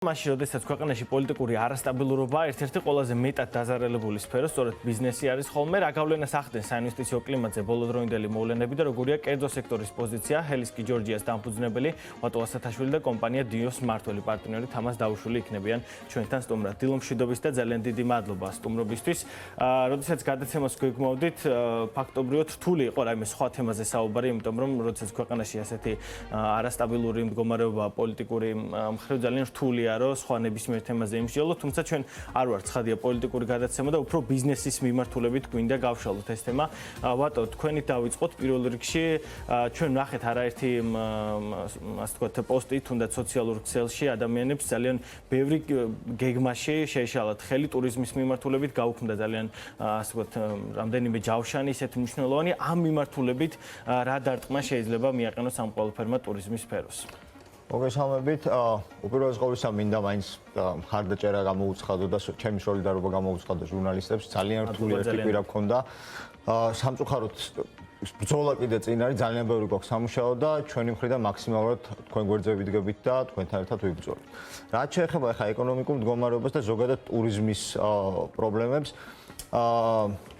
მაშინ, როდესაც ქვეყანაში პოლიტიკური არასტაბილურობა ერთ-ერთი ყველაზე მეტად დაზარალებული სფერო, სწორედ ბიზნესი არის ხოლმე, რა გავლენას ახდენს საინვესტიციო კლიმატზე ბოლოდროინდელი მოვლენები და როგორია კერძო სექტორის პოზიცია, ჰელისკი ჯორჯიას დამფუძნებელი ვატო ასათაშვილი და კომპანია დიოს მმართველი პარტნიორი თამას დაუშვილი იქნებიან ჩვენთან სტუმრად. დილო მშვიდობის და ძალიან დიდი მადლობა სტუმრობისთვის. როდესაც გადაცემას გვეგმოვდით, ფაქტობრივად რთული იყო რაიმე სხვა თემაზე საუბარი, იმიტომ რომ როდესაც ქვეყანაში ასეთი არასტაბილური მდგომარეობა პოლიტიკური მხრივ ძალიან რთულია რომ სხვა ნებისმიერ თემაზე იმსჯელოთ, თუმცა ჩვენ არ ვართ ცხადია პოლიტიკური გადაცემა და უფრო ბიზნესის მიმართულებით გვინდა გავშალოთ ეს თემა. ვატო, თქვენით დავიწყოთ პირველ რიგში, ჩვენ ნახეთ არაერთი ასე ვთქვათ პოსტი თუნდაც სოციალურ ქსელში ადამიანებს ძალიან ბევრი გეგმაში შეეშალათ ხელი ტურიზმის მიმართულებით, გაუქმდა ძალიან ასე ვთქვათ რამდენიმე ჯავშანი ისეთი მნიშვნელოვანი ამ მიმართულებით რა დარტყმა შეიძლება მიაყენოს ამ ყველაფერმა ტურიზმის სფეროს. მოგესალმებით. უპირველეს ყოვლისა მინდა მაინც მხარდაჭერა გამოუცხადო და ჩემი სოლიდარობა გამოუცხადო ჟურნალისტებს. ძალიან რთული ერთი კვირა გქონდა. სამწუხაროდ ბრძოლა კიდე წინ არის, ძალიან ბევრი გვაქვს სამუშაო და ჩვენი მხრიდან მაქსიმალურად თქვენ გვერდზე ვიდგებით და თქვენთან ერთად ვიბრძოლით. რაც შეეხება ახლა ეკონომიკურ მდგომარეობას და ზოგადად ტურიზმის პრობლემებს,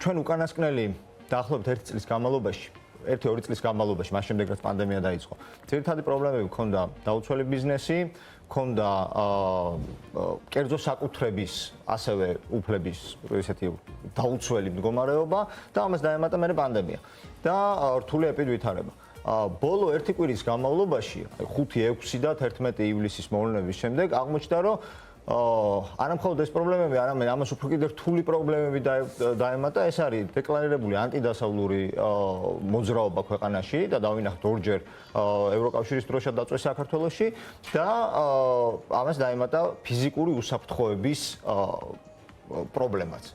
ჩვენ უკანასკნელი დაახლოებით 1 წლის განმავლობაში 1-2 წლის განმავლობაში, მას შემდეგ რაც პანდემია დაიწყო. ძირითადი პრობლემები ჰქონდა დაუცველი ბიზნესი, ჰქონდა კერძო საკუთრების, ასევე უფლების ესეთი დაუცველი მდგომარეობა და ამას დაემატა მერე პანდემია და რთული ეპიდვითარება. ბოლო 1 კვირის განმავლობაში, 5-6 და 11 ივლისის მოვლენების შემდეგ აღმოჩნდა, რომ არა მხოლოდ ეს პრობლემები, არამედ ამას უფრო კიდევ რთული პრობლემები დაემატა. ეს არის დეკლარირებული ანტიდასავლური მოძრაობა ქვეყანაში და დავინახეთ ორჯერ ევროკავშირის დროშა დაწვეს საქართველოში და ამას დაემატა ფიზიკური უსაფრთხოების პრობლემაც.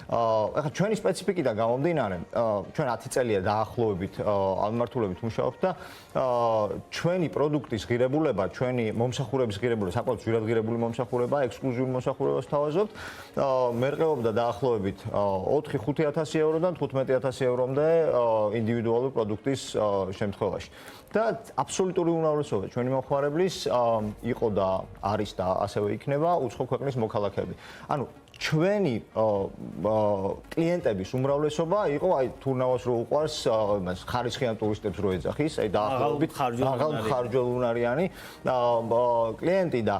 ახლა ჩვენი სპეციფიკიდან გამომდინარე, ჩვენ 10 წელია დაახლოებით ამ მიმართულებით მუშაობთ და ჩვენი პროდუქტის ღირებულება, ჩვენი მომსახურების ღირებულება, საკმაოდ ძვირად ღირებული მომსახურება, ექსკლუზიური მომსახურებას თავაზობთ. მერყეობდა დაახლოებით 4-5,000 ევროდან 15,000 ევრომდე ინდივიდუალური პროდუქტის შემთხვევაში. და აბსოლუტური უმრავლესობა ჩვენი მომხმარებლის იყო და არის და ასევე იქნება უცხო ქვეყნის მოქალაქეები. ანუ ჩვენი კლიენტების უმრავლესობა იყო აი თურნავას რო უყარს იმას ხარისხიან ტურისტებს რო ეძახის, აი დაახლოებით ხარჯულუნარიანი კლიენტი და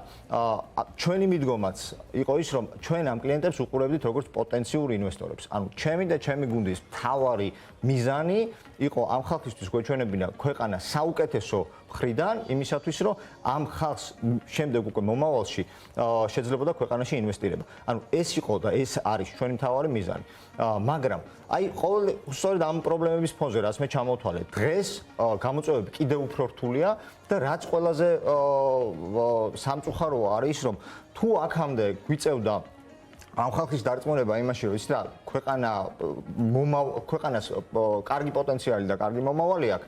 ჩვენი მიდგომაც იყო ის რომ ჩვენ ამ კლიენტებს უყურებდით როგორც პოტენციურ ინვესტორებს. ანუ ჩემი და ჩემი გუნდის მთავარი მიზანი იყო ამ ხალხისთვის გვეჩვენებინა ქვეყანა საუკეთესო მხრიდან იმისათვის რომ ამ ხალხს შემდეგ უკვე მომავალში შეძლებოდა ქვეყანაში ინვესტირება. ანუ ეს იყო და ეს არის ჩვენი მთავარი მიზანი. მაგრამ აი სწორედ ამ პრობლემების ფონზე რაც მე ჩამოვთვალე, დღეს გამოწვევები კიდევ უფრო რთულია და რაც ყველაზე სამწუხაროა არის რომ თუ აქამდე გვიწევდა ამ ხალხის დარწმუნება იმაში რომ ის რა ქვეყანას კარგი პოტენციალი და კარგი მომავალი აქვს,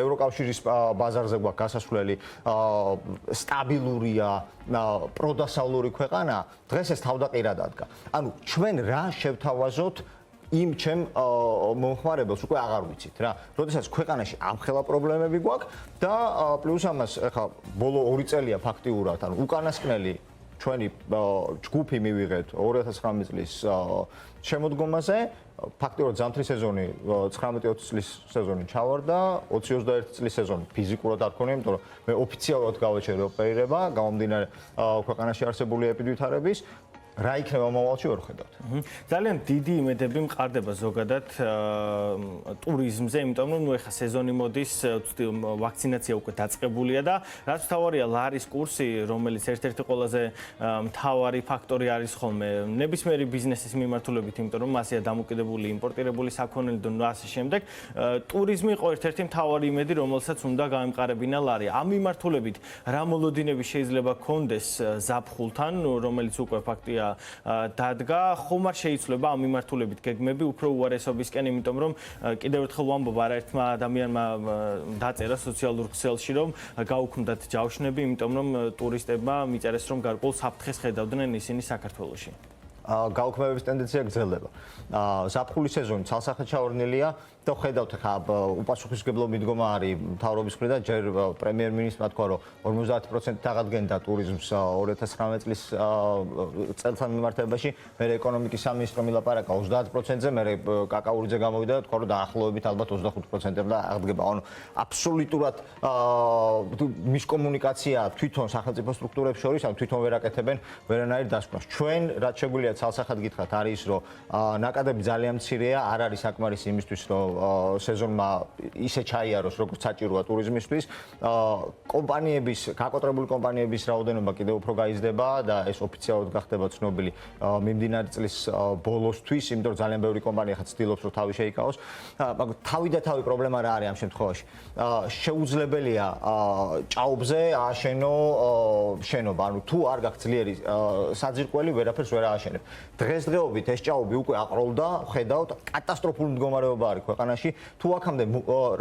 ევროკავშირის ბაზარზე გვაქვს გასასვლელი, სტაბილურია, პროდასავლური ქვეყანა, დღეს ეს თავდაყირად ადგა. ანუ ჩვენ რა შევთავაზოთ იმ ჩემ მომხმარებელს უკვე აღარ ვიცით რა. როდესაც ქვეყანაში ამხელა პრობლემები გვაქვს და პლუს ამას ახლა ბოლო 2 წელია ფაქტიურად, ანუ უკანასკნელი ჩვენი ჯგუფი მივიღეთ 2019 წლის შემოდგომაზე, ფაქტიურად ზამთრის სეზონი 19-20 წლის სეზონი ჩავარდა, 20-21 წლის სეზონი ფიზიკურად არ ქონია, იმიტომ რომ მე ოფიციალურად გავაჩერე ოპერირება, გამომდინარე ქვეყანაში არსებული ეპიდვითარების. რა იქნება მომავალში ვერ ხედავთ. ძალიან დიდი იმედები მყარდება ზოგადად ტურიზმზე, იმიტომ რომ ეხა სეზონი მოდის, ვაქცინაცია უკვე დაწყებულია და რაც მთავარია ლარის კურსი, რომელიც ერთ-ერთი ყველაზე მთავარი ფაქტორი არის ხოლმე ნებისმიერი ბიზნესის მიმართულებით, იმიტომ რომ მასია დამოკიდებული იმპორტირებული საქონელი და ასე შემდეგ. ტურიზმი იყო ერთ-ერთი მთავარი იმედი, რომელსაც უნდა გაემყარებინა ლარი. ამ მიმართულებით რა მოლოდინები შეიძლება გქონდეს ზაფხულთან, რომელიც უკვე ფაქტია დადგა, ხომ არ შეიძლება ამ მიმართულებით გეგმები უფრო უარესობისკენ, იმიტომ რომ კიდევ ერთხელ ვამბობ, არაერთმა ადამიანმა დაწერა სოციალურ ქსელში, რომ გაუქმდათ ჯავშნები, იმიტომ რომ ტურისტებმა მიწერეს, რომ გარკვეულ საფრთხეს ხედავდნენ ისინი საქართველოში. გაუქმების ტენდენცია გრძელდება. ზაფხულის სეზონი ცალსახად ჩავარდნილია და ხედავთ ხა უპასუხისმგებლო მიდგომა არის მთავრობის მხრიდან ჯერ პრემიერ-მინისტრმა თქვა რომ 50% აღადგენდა ტურიზმს 2019 წლის წელთან მიმართებაში, მე ეკონომიკის სამინისტრო მილაპარაკა 30%-ზე, მე კაკაურიძე გამოვიდა და თქვა რომ დაახლოებით ალბათ 25%-ამდე აღდგება. ანუ აბსოლუტურად მისკომუნიკაცია თვითონ სახელმწიფო სტრუქტურებს შორის, ანუ თვითონ ვერ აკეთებენ ვერანაირ დასკვნას. ჩვენ რაც შეგვიძლია ცალსახად გითხრათ არის რომ ნაკადები ძალიან მცირეა, არ არის საკმარისი იმისთვის რომ სეზონმა ისე ჩაიაროს როგორც საჭიროა ტურიზმისთვის. კომპანიების, გაკოტრებული კომპანიების რაოდენობა კიდევ უფრო გაიზრდება და ეს ოფიციალურად გახდება ცნობილი მიმდინარე წლის ბოლოსთვის, იმიტომ რომ ძალიან ბევრი კომპანია ხა ცდილობს რომ თავი შეიკავოს. მაგრამ თავი და თავი პრობლემა რა არის ამ შემთხვევაში? შეუძლებელია ჭაობზე ააშენო შენობა, ანუ თუ არ გაქვს ძლიერი საძირკველი, ვერაფერს ვერ ააშენებ. დღესდღეობით ეს ჭაობი უკვე აყროლდა, ხედავთ, კატასტროფული მდგომარეობა არის ქვეყანაში. თუ აქამდე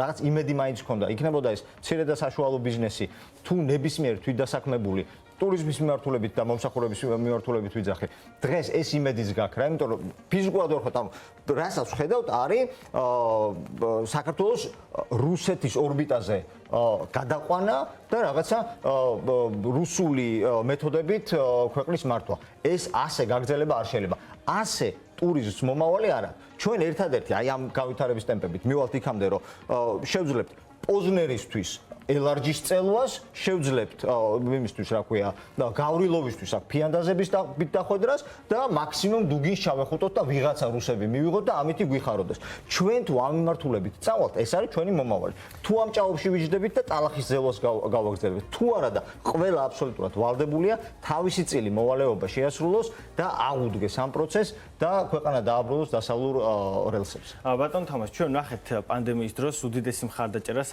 რაღაც იმედი მაინც ჰქონდა, იქნებოდა ეს მცირე და საშუალო ბიზნესი, თუ ნებისმიერ თვითდასაქმებული ტურიზმის მიმართულებით და მომსახურების მიმართულებით ვიძახე. დღეს ეს იმედიც გაქვს რა, იმიტომ რომ ფიზიკურად ვერ ხოთ, ანუ რასაც ხედავთ არის საქართველოს რუსეთის ორბიტაზე გადაყვანა და რაღაცა რუსული მეთოდებით ქვეყნის მართვა. ეს ასე გაგრძელება არ შეიძლება. ასე ტურიზმის მომავალი არა. ჩვენ ერთადერთი აი ამ გავითარების ტემპებით მივალთ იქამდე რომ შევძლებთ პოზნერისთვის ელარჯის წელვას, შევძლებთ იმისთვის რა ქვია, გავრილოვისთვის აქ ფიანდაზების დახვედრას და მაქსიმუმ დუგინს ჩავეხუტოთ და ვიღაცა რუსები მივიღოთ და ამითი გვიხაროდეს. ჩვენ თუ ამ მიმართულებით წავალთ, ეს არის ჩვენი მომავალი. თუ ამ ჭაობში ვიჯდებით და ტალახის ზელოს გავაგრძელებთ, თუ არა და ყველა აბსოლუტურად ვალდებულია თავისი წილი მოვალეობა შეასრულოს და აღუდგეს ამ პროცესს და ქვეყანა დააბრუნოს დასავლურ რელსებს. ბატონ თამაშ, ჩვენ ნახეთ პანდემიის დროს უდიდესი მხარდაჭერა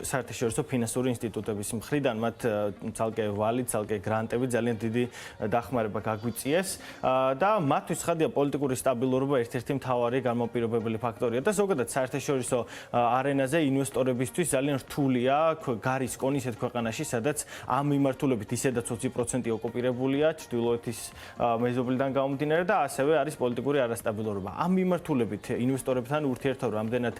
საერთაშორისო ფინანსური ინსტიტუტების მხრიდან, მათ ცალკე ვალით, ცალკე გრანტები ძალიან დიდი დახმარება გაგვიწიეს და მათთვის ხადია პოლიტიკური სტაბილურობა ერთ-ერთი მთავარი განმაპირობებელი ფაქტორია და ზოგადად საერთაშორისო არენაზე ინვესტორებისთვის ძალიან რთულია გარის კონი ისეთ ქვეყანაში, სადაც ამ მიმართულებით ისედაც 20% ოკუპირებულია ჩრდილოეთის მეზობლიდან გამომდინარე და ასევე არის პოლიტიკური არასტაბილურობა. ამ მიმართულებით ინვესტორებთან ურთიერთობა რამდენად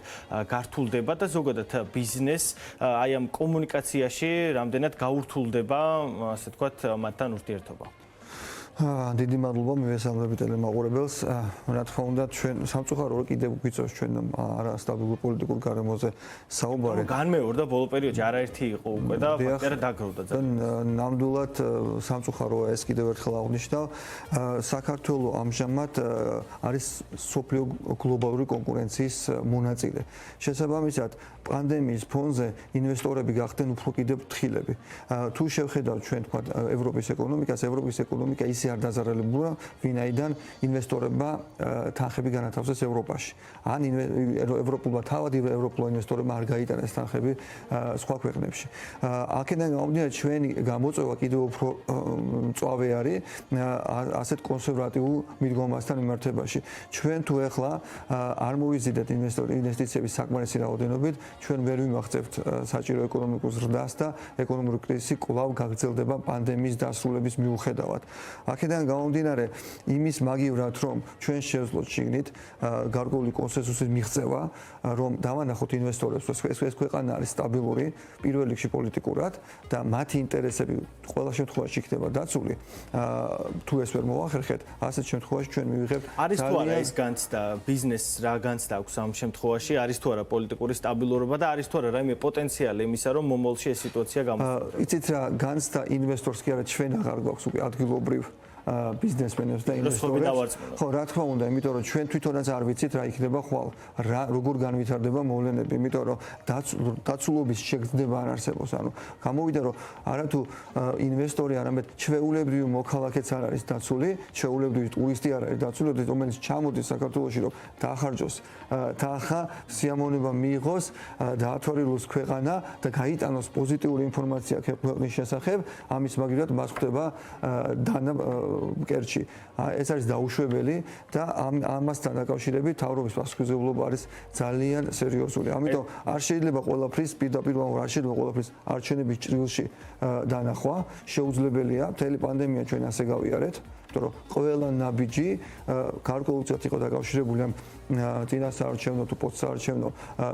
გართულდება და ზოგადად ბიზნესს აი ამ კომუნიკაციაში რამდენად გაურთულდება, ასე ვთქვათ, მათთან ურთიერთობა. დიდი მადლობა მივესალმებით ტელემაყურებელს. რა თქმა უნდა, ჩვენ სამწუხაროდ კიდევ გვიწევს ჩვენ არასტაბილურ პოლიტიკურ გარემოზე საუბარი. განმეორდა ბოლო პერიოდში არაერთი იყო უკვე და ფაქტორი დაგროვდა ძალიან. ნამდვილად სამწუხაროა ეს კიდევ ერთხელ აღნიშნავ. საქართველოს ამჟამად არის სოფლიო გლობალური კონკურენციის მონაწილე. შესაბამისად, პანდემიის ფონზე ინვესტორები გახდნენ უფრო კიდევ ფრთხილები. თუ შევხედავთ ჩვენ თქვა ევროპის ეკონომიკას, ევროპის ეკონომიკა ისე არ დაზარალებულა, ვინაიდან ინვესტორებმა თანხები განათავსეს ევროპაში. ან ევროპულმა თავად ევროპულ ინვესტორებმა არ გაიტანეს თანხები სხვა ქვეყნებში. აქედან გამომდინარე ჩვენი გამოწვევა კიდევ უფრო მწვავე არის ასეთ კონსერვატიულ მიდგომასთან მიმართებაში. ჩვენ თუ ეხლა არ მოვიზიდეთ ინვესტიციების საკმარისი რაოდენობით, ჩვენ ვერ ვიმახცევთ საჭირო ეკონომიკურ ზრდას და ეკონომიკური კრიზისი კვლავ გაგრძელდება პანდემიის დასრულების მიუხედავად. აქედან გამომდინარე იმის მაგივრად რომ ჩვენ შევძლოთ შიგნით გარკვეული კონსენსუსის მიღწევა, რომ დავანახოთ ინვესტორებს, რომ ეს ქვეყანა არის სტაბილური, პირველ რიგში პოლიტიკურად და მათი ინტერესები ყველა შემთხვევაში იქნება დაცული. თუ ეს ვერ მოახერხეთ, ასეთ შემთხვევაში ჩვენ მივიღებთ არის თუ არა ეს განცდა, ბიზნესს რა განცდა აქვს ამ შემთხვევაში, არის თუ არა პოლიტიკური სტაბილურობა და არის თუ არა რაიმე პოტენციალი იმისა, რომ მომავალში ეს სიტუაცია გამოხატოს. იცით რა, განცდა ინვესტორს კი არა, ჩვენ აღარ გვაქვს უკვე ადგილობრივ ბიზნესმენებს და ინვესტორებს. ხო, რა თქმა უნდა, იმიტომ რომ ჩვენ თვითონაც არ ვიცით რა იქნება ხვალ, როგორ განვითარდება მოვლენები, იმიტომ რომ დაცულობის შეგრძნება არ არსებობს. ანუ გამოვიდა რომ არათუ ინვესტორი, არამედ ჩვეულებრივი მოქალაქეც არ არის დაცული, ჩვეულებრივი ტურისტი არ არის დაცული, რომელიც ჩამოდის საქართველოში რომ დაახარჯოს თანხა, სიამოვნება მიიღოს, დაათვალიეროს ქვეყანა და გაიტანოს პოზიტიური ინფორმაცია ქვეყნის შესახებ, ამის მაგივრად მას ხდება დანა კერჩი. ეს არის დაუშვებელი და ამასთან დაკავშირებით თავრობის პასუხისმგებლობა არის ძალიან სერიოზული. ამიტომ არ შეიძლება ყველაფრის პირდაპირ არ შეიძლება ყველაფრის არჩევნების ჭრილში დანახვა. შეუძლებელია მთელი პანდემია ჩვენ ასე გავიარეთ. რომ ყველა ნაბიჯი გარკვეულწილად იყო დაკავშირებული ამ წინასაარჩევნო თუ პოსტსაარჩევნო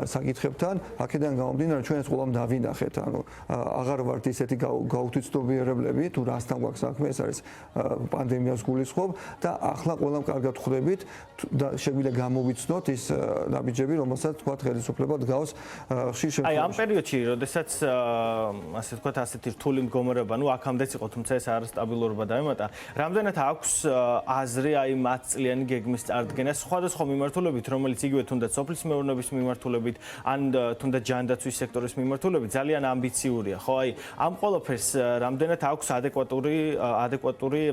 საკითხებთან, აქედან გამომდინარე ჩვენ ეს ყველამ დავინახეთ, ანუ აღარ ვართ ისეთი გაუთვიცნობიერებლები თუ რასთან გვაქვს საქმე, ეს არის პანდემიას გულისხმობ და ახლა ყველამ კარგად ხვდებით და შეგვიძლია გამოვიცნოთ ის ნაბიჯები, რომელსაც თქვა ხელისუფლება დგავს ხშირ შემთხვევაში. აი ამ პერიოდში, როდესაც ასე თქვა ასეთი რთული მდგომარეობა, ნუ აქამდეც იყო, თუმცა ეს არასტაბილურობა დაემატა, რამდენად აქვს აზრი აი მათწლიანი გეგმის წარდგენას სხვადასხვა მიმართულებით, რომელიც იგივე თუნდაც სოფლის მეურნეობის მიმართულებით, ან თუნდაც ჯანდაცვის სექტორის მიმართულებით ძალიან ამბიციურია, ხო? აი ამ ყველაფერს რამდენად აქვს ადეკვატური,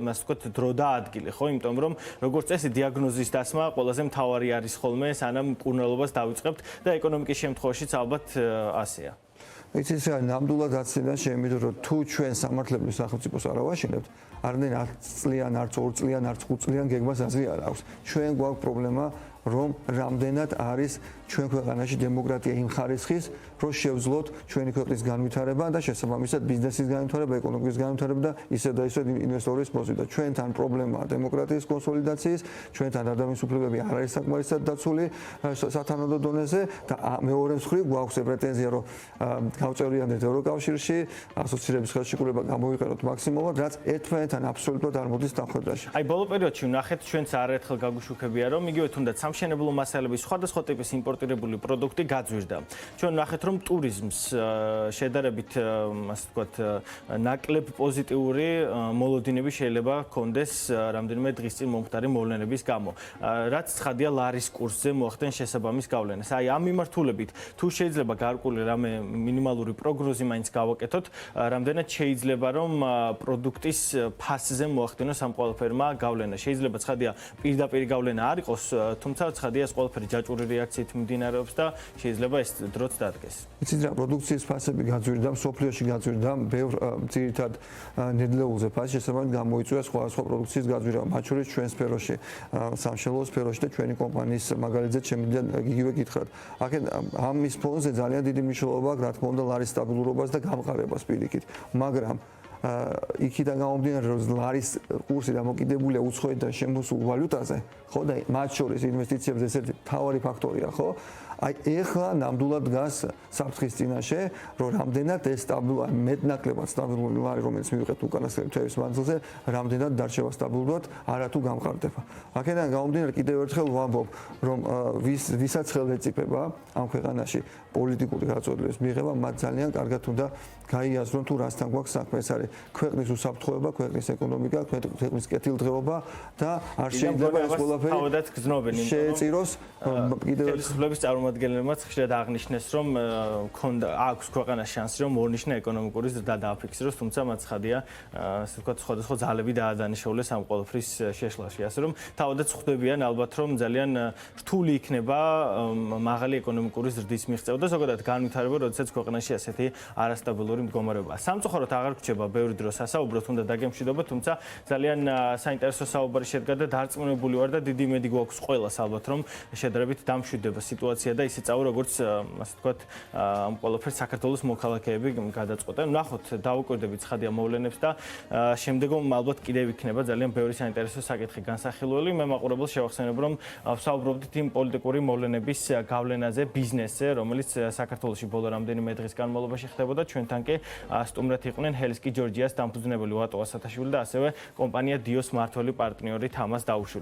ასე ვთქვათ, დრო და ადგილი, ხო? იმიტომ რომ როგორც წესი დიაგნოზის დასმა ყველაზე მთავარი არის ხოლმე, სანამ მკურნალობას დავიწყებთ და ეკონომიკის შემთხვევაშიც ალბათ ასეა. იცით რა, ნამდვილად აცილება შემიძლია რომ თუ ჩვენ სამართლებრივ სახელმწიფოს არ ავაშენებთ, არნენ 10 წლიან, არც 2 წლიან, არც 5 წლიან გეგმას აზრი არ აქვს. ჩვენ გვაქვს პრობლემა რომ რამდენად არის ჩვენ ქვეყანაში დემოკრატია იმ ხარისხის, რომ შევძლოთ ჩვენი ქვეყნის განვითარება და შესაბამისად ბიზნესის განვითარება, ეკონომიკის განვითარება და ისე და ისე ინვესტორის მოზიდვა. ჩვენთან პრობლემაა დემოკრატიის კონსოლიდაციის, ჩვენთან ადამიანის უფლებები არ არის საკმარისად დაცული სათანადო დონეზე და მეორე მხრივ გვაქვს პრეტენზია, რომ გავწევრიანდეთ ევროკავშირში, ასოცირების ხელშეკრულება გამოვიყენოთ მაქსიმალურად, რაც ერთმანეთთან აბსოლუტურად არ მოდის დამხვედრაში. აი ბოლო პერიოდში ვნახეთ ჩვენც არაერთხელ გაგუშვებია, რომ იგივე თუნდაც სამშენებლო მასალების სხვადასხვა ტიპის იმპორტირებული პროდუქტი გაძვირდა. ჩვენ ვნახეთ, რომ ტურიზმს შედარებით, ასე ვთქვათ, ნაკლებ პოზიტიური მოლოდინები შეიძლება ჰქონდეს რამდენიმე დღის წინ მომხდარი მოვლენების გამო. რაც ცხადია ლარის კურსზე მოახდენ შესაბამის გავლენას. აი ამ მიმართულებით თუ შეიძლება გარკვეული რამე მინიმალური პროგნოზი მაინც გავაკეთოთ, რამდენად შეიძლება რომ პროდუქტის ფასზე მოახდინოს ამ ყველაფერმა გავლენა. შეიძლება ცხადია პირდაპირ გავლენა არ იყოს, თუმცა ცხადია ეს ყველაფერი ჯაჭვური რეაქციით მიმდინარეობს და შეიძლება ეს დროც დადგეს. იცით რა, პროდუქციის ფასები გაძვირდა, სოფლიოში გაძვირდა, ბევრ ძირითად ნედლეულზე ფასი შესაბამისად გამოიწვია სხვადასხვა პროდუქციის გაძვირება, მათ შორის ჩვენ სფეროში, სამშენებლო სფეროში და ჩვენი კომპანიის მაგალითზე შემიძლია იგივე გითხრათ. ამის ფონზე ძალიან დიდი მნიშვნელობა აქვს, რა თქმა უნდა, ლარის სტაბილურობას და გამყარებას პირიქით, მაგრამ იქიდან გამომდინარე, რომ ლარის კურსი დამოკიდებულია უცხოეთიდან შემოსულ ვალუტაზე, ხო და მათ შორის ინვესტიციებზე ეს ერთი მთავარი ფაქტორია, ხო? აი ეხლა ნამდვილად დგას საფრთხის წინაშე, რომ რამდენად ეს მეტნაკლებად სტაბილური ლარი, რომელიც მივიღეთ უკანასკნელი თვეების მანძილზე, რამდენად დარჩება სტაბილურად, არათუ გამყარდება. აქედან გამომდინარე კიდევ ერთხელ ვამბობ, რომ ვისაც ხელეწიფება ამ ქვეყანაში პოლიტიკური გაწოდების მიღება, მათ ძალიან კარგად უნდა გაიაზრონ თუ რასთან გვაქვს საქმე. ეს არის ქვეყნის უსაფრთხოება, ქვეყნის ეკონომიკა, ქვეყნის კეთილდღეობა და არ შეიძლება ეს ყველაფერი შეეწიროს კიდევ ხელისუფლების წარმომადგენლებმაც ხშირად აღნიშნეს, რომ აქვს ქვეყანას შანსი, რომ ორნიშნა ეკონომიკური ზრდა დააფიქსიროს, თუმცა მათ ცხადია, ასე ვთქვათ, სხვადასხვა ძალები დაადანიშნულეს ამ ყველაფრის შეშლაში. ასე რომ თავადაც ხვდებიან ალბათ, რომ ძალიან რთული იქნება მაღალი ეკონომიკური ზრდის მიღწევა და ზოგადად განვითარება, როდესაც ქვეყანაში ასეთი არასტაბილური მდგომარეობაა. სამწუხაროდ აღარ გრჩება ბევრი დრო სასაუბროთ, უნდა დაგემშვიდობა, თუმცა ძალიან საინტერესო საუბარი შედგა და დარწმუნებული ვარ და დიდი იმედი გვაქვს ყველას ალბათ, რომ შედარებით დამშვიდდება სიტუაცია და ისე წავა, როგორც ასე ვთქვათ, ამ ყველაფერს საქართველოს მოქალაქეები გადაწყვეტენ. ნახოთ, დავუკვირდებით ცხადია მოვლენებს და შემდეგომ ალბათ კიდევ იქნება ძალიან ბევრი საინტერესო საკითხი განსახილველი. მე მაყურებელს შევახსენებ, რომ ვსაუბრობდით იმ პოლიტიკური მოვლენების გავლენაზე ბიზნესზე, რომელიც საქართველოში ბოლო რამდენიმე დღის განმავლობაში ხდებოდა. ჩვენთან კი სტუმრად იყვნენ ჰელსკი ჯორჯიას დამფუძნებელი ვატო ასათაშვილი და ასევე კომპანია დიოს მმართველი პარტნიორი თამას დაუშვილი.